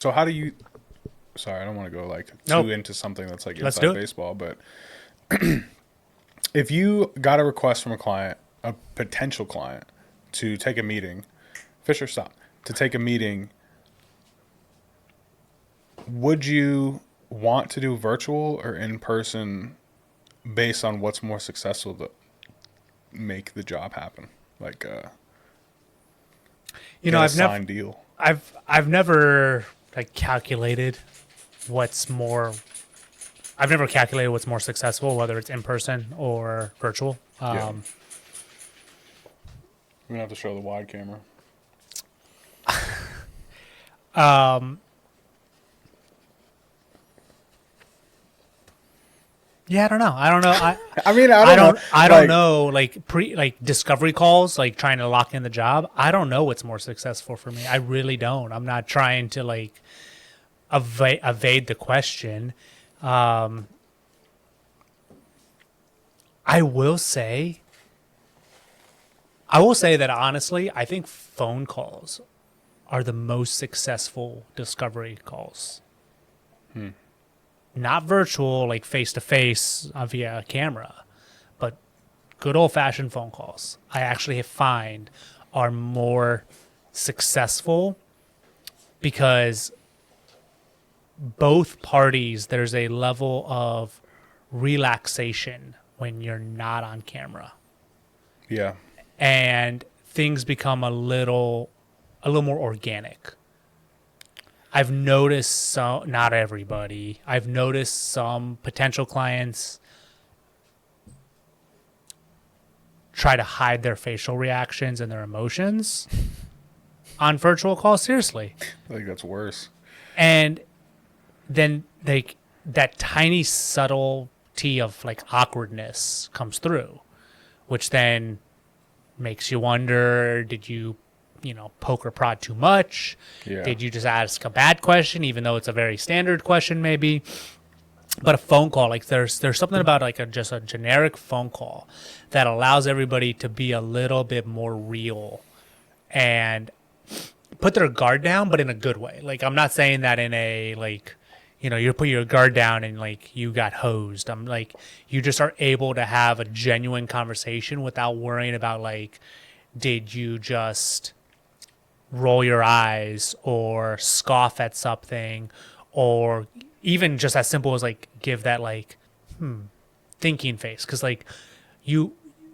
So how do you? Sorry, I don't want to go like Nope. too into something that's like Let's do inside it. baseball, but if you got a request from a client, a potential client, to take a meeting, Fisher, stop, to take a meeting, would you want to do virtual or in person based on what's more successful to make the job happen? Like, You know, get a signed deal. I've never like calculated what's more. I've never calculated what's more successful, whether it's in person or virtual. Yeah. We're gonna have to show the wide camera. Um, yeah, I don't know. I don't know. I mean, I I don't know. don't. I don't Like, know. Like discovery calls, like trying to lock in the job. I don't know what's more successful for me. I really don't. I'm not trying to like evade the question. Um, I will say, I will say that honestly, I think phone calls are the most successful discovery calls. Not virtual, like face to face via camera, but good old fashioned phone calls. I actually find are more successful because both parties, there's a level of relaxation when you're not on camera, yeah, and things become a little more organic. I've noticed some, not everybody. I've noticed some potential clients try to hide their facial reactions and their emotions on virtual calls. Seriously, I think that's worse. and then like that tiny subtlety of like awkwardness comes through, which then makes you wonder: did you poke or prod too much? Yeah, Did you just ask a bad question, even though it's a very standard question, maybe? But a phone call, like there's something about like just a generic phone call that allows everybody to be a little bit more real and put their guard down, but in a good way. Like I'm not saying that in a like, you put your guard down and like you got hosed. I'm like you just are able to have a genuine conversation without worrying about like, did you just roll your eyes or scoff at something, or even just as simple as like give that like thinking face, because like you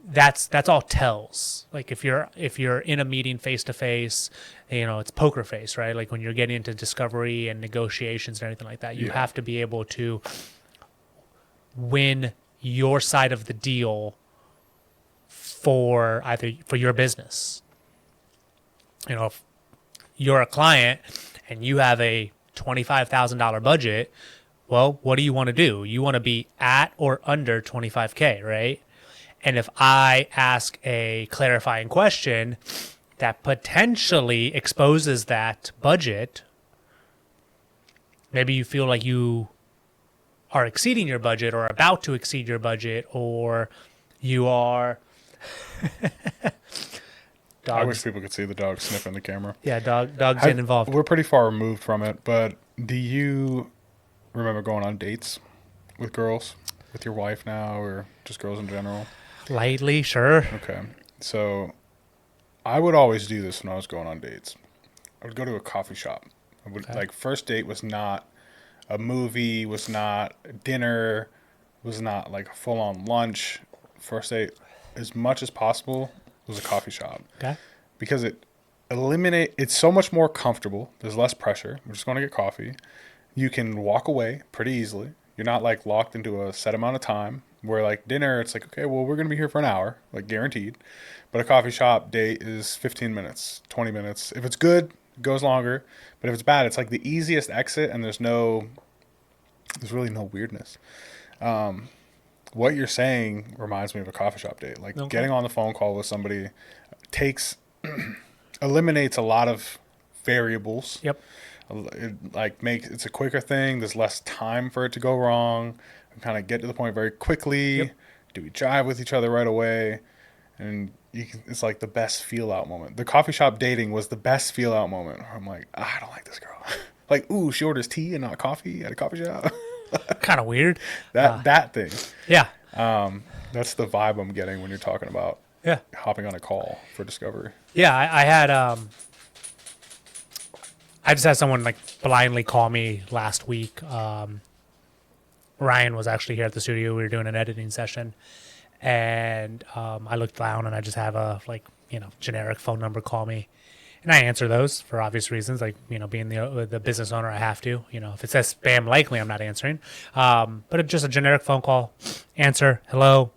that's all tells. Like if you're in a meeting face to face, it's poker face, right? Like when you're getting into discovery and negotiations and everything like that, you yeah, have to be able to win your side of the deal for either for your business. If you're a client and you have a $25,000 budget, well, what do you want to do? You want to be at or under 25K, right? And if I ask a clarifying question that potentially exposes that budget, maybe you feel like you are exceeding your budget or about to exceed your budget, or you are I wish dogs. people could see the dog sniffing the camera. Yeah, dogs get involved. We're pretty far removed from it, but do you remember going on dates with girls, with your wife now, or just girls in general? Lightly, sure. Okay, so I would always do this when I was going on dates. I would go to a coffee shop. I would Okay. like first date was not a movie, was not dinner, was not like a full on lunch. First date, as much as possible, was a coffee shop Okay. because it's so much more comfortable. There's less pressure. We're just going to get coffee. You can walk away pretty easily. You're not like locked into a set amount of time. Where like dinner, it's like, okay, well, we're going to be here for an hour, like guaranteed. But a coffee shop date is 15 minutes, 20 minutes. If it's good, it goes longer. But if it's bad, it's like the easiest exit, and there's really no weirdness. What you're saying reminds me of a coffee shop date. Like Okay. getting on the phone call with somebody takes eliminates a lot of variables. Yep. It's a quicker thing. There's less time for it to go wrong. We kind of get to the point very quickly. Yep. Do we jive with each other right away? And it's like the best feel out moment. The coffee shop dating was the best feel out moment. I'm like, I don't like this girl. Like, ooh, she orders tea and not coffee at a coffee shop. Kind of weird. That thing. Yeah. That's the vibe I'm getting when you're talking about Yeah. hopping on a call for discovery. Yeah. I had I just had someone like blindly call me last week. Ryan was actually here at the studio. We were doing an editing session, and I looked down and I just have a generic phone number call me, and I answer those for obvious reasons, like being the business owner, I have to. If it says spam, likely I'm not answering. But it's just a generic phone call. Answer, hello,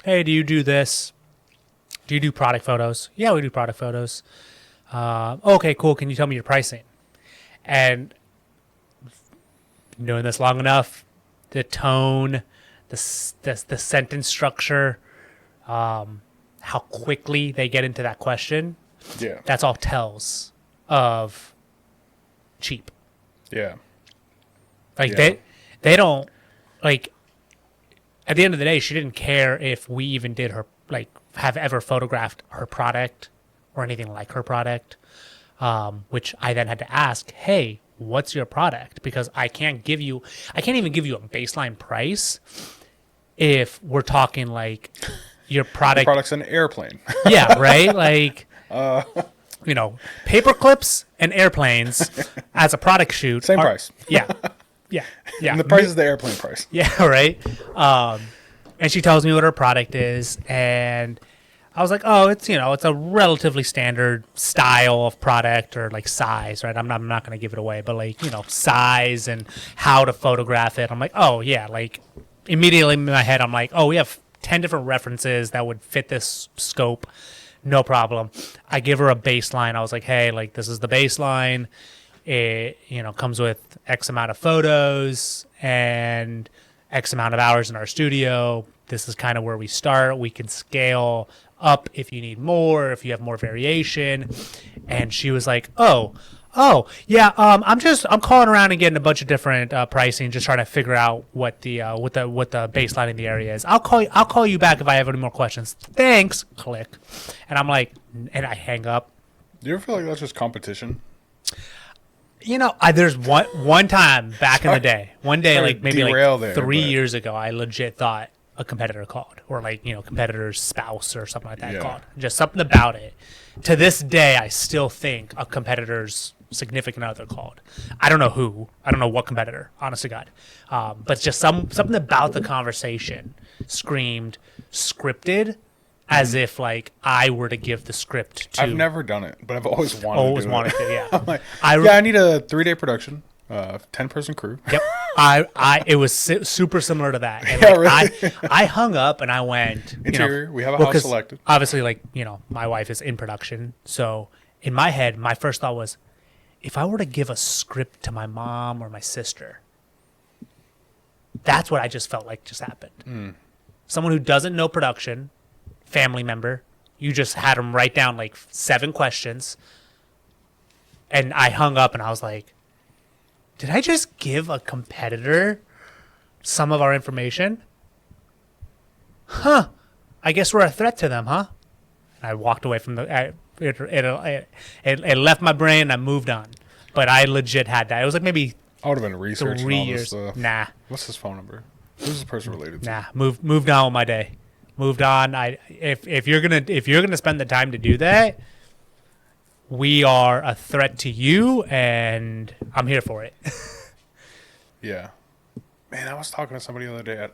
hey, do you do this? Do you do product photos? Yeah, we do product photos. Okay, cool. Can you tell me your pricing? And doing this long enough, the tone, the sentence structure, how quickly they get into that question, Yeah. that's all tells of cheap. Yeah. Like Yeah. they don't, like, at the end of the day, she didn't care if we even did her, like, have ever photographed her product or anything like her product, which I then had to ask, hey, what's your product? Because I can't even give you a baseline price if we're talking like your The product. product's an airplane. Yeah, right? Like, paper clips and airplanes as a product shoot. Same price. Yeah. Yeah. Yeah. And the price is the airplane price. Yeah, right. And she tells me what her product is, and I was like, oh, it's a relatively standard style of product or like size, right? I'm not going to give it away, but like size and how to photograph it. I'm like, oh yeah, like immediately in my head, I'm like, oh, we have 10 different references that would fit this scope, no problem. I give her a baseline. I was like, hey, like this is the baseline. It comes with X amount of photos and X amount of hours in our studio. This is kind of where we start. We can scale up if you need more, if you have more variation. And she was like, oh yeah, I'm calling around and getting a bunch of different pricing, just trying to figure out what the baseline in the area is. I'll call you back if I have any more questions. Thanks. Click. And I'm like, and I hang up. Do you ever feel like that's just competition? There's one time back in the day, like maybe derail like there, 3 years ago, I legit thought a competitor called, or like competitor's spouse or something like that Yeah. called. Just something about it. To this day, I still think a competitor's significant other called. I don't know who. I don't know what competitor. Honest to God, but just something about the conversation screamed scripted, as if like I were to give the script to. I've never done it, but I've always wanted Always to do wanted it. to, yeah. I'm like, I I need a 3-day production, 10-person crew. Yep. It was super similar to that. And Yeah, like, really? I hung up and I went, Interior, we have a house 'cause selected. Obviously, like, my wife is in production. So in my head, my first thought was, if I were to give a script to my mom or my sister, that's what I just felt like just happened. Someone who doesn't know production, family member, you just had them write down like 7 questions. And I hung up and I was like, did I just give a competitor some of our information? Huh. I guess we're a threat to them, huh? And I walked away from it left my brain and I moved on. But I legit had that. It was like maybe I would have been researching 3 all this years. stuff. Nah. What's his phone number? Who's this person related to? Nah. Moved on with my day. Moved on. If you're gonna spend the time to do that, we are a threat to you, and I'm here for it. Yeah. Man, I was talking to somebody the other day.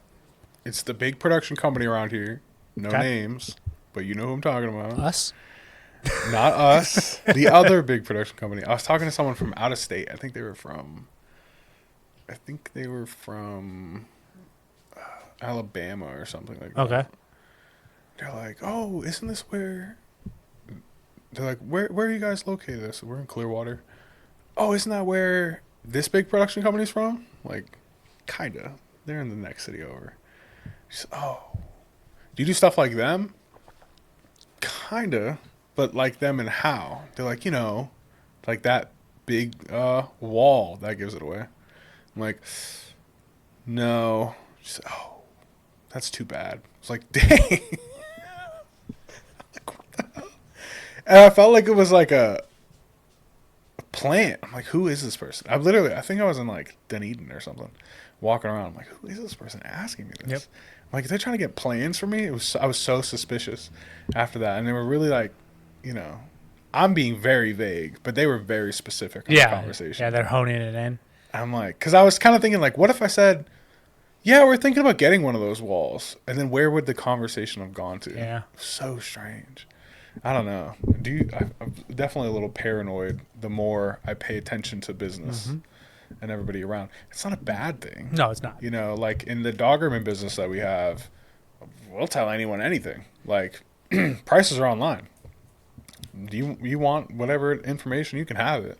It's the big production company around here. No Okay. names, but you know who I'm talking about. Us? Not us. The other big production company. I was talking to someone from out of state. I think they were from Alabama or something like that. Okay. They're like, oh, isn't this where? They're like, where are you guys located? I said, we're in Clearwater. Oh, isn't that where this big production company's from? Like, kinda. They're in the next city over. She said, oh, do you do stuff like them? Kinda, but like them and how? They're like, like that big wall that gives it away. I'm like, no. She said, oh, that's too bad. It's like, dang. And I felt like it was like a plant. I'm like, who is this person? I think I was in like Dunedin or something, walking around. I'm like, who is this person asking me Yep. this? I'm like, are they trying to get plans for me? I was so suspicious after that, and they were really like, you know, I'm being very vague, but they were very specific on the Yeah. Yeah, conversation. they're honing it in. I'm like, because I was kind of thinking like, what if I said, yeah, we're thinking about getting one of those walls, and then where would the conversation have gone to? Yeah. So strange. I don't know. I'm definitely a little paranoid the more I pay attention to business and everybody around. It's not a bad thing. No, it's not. You know, like in the dog grooming business that we have, we'll tell anyone anything. Like prices are online. Do you want whatever information, you can have it.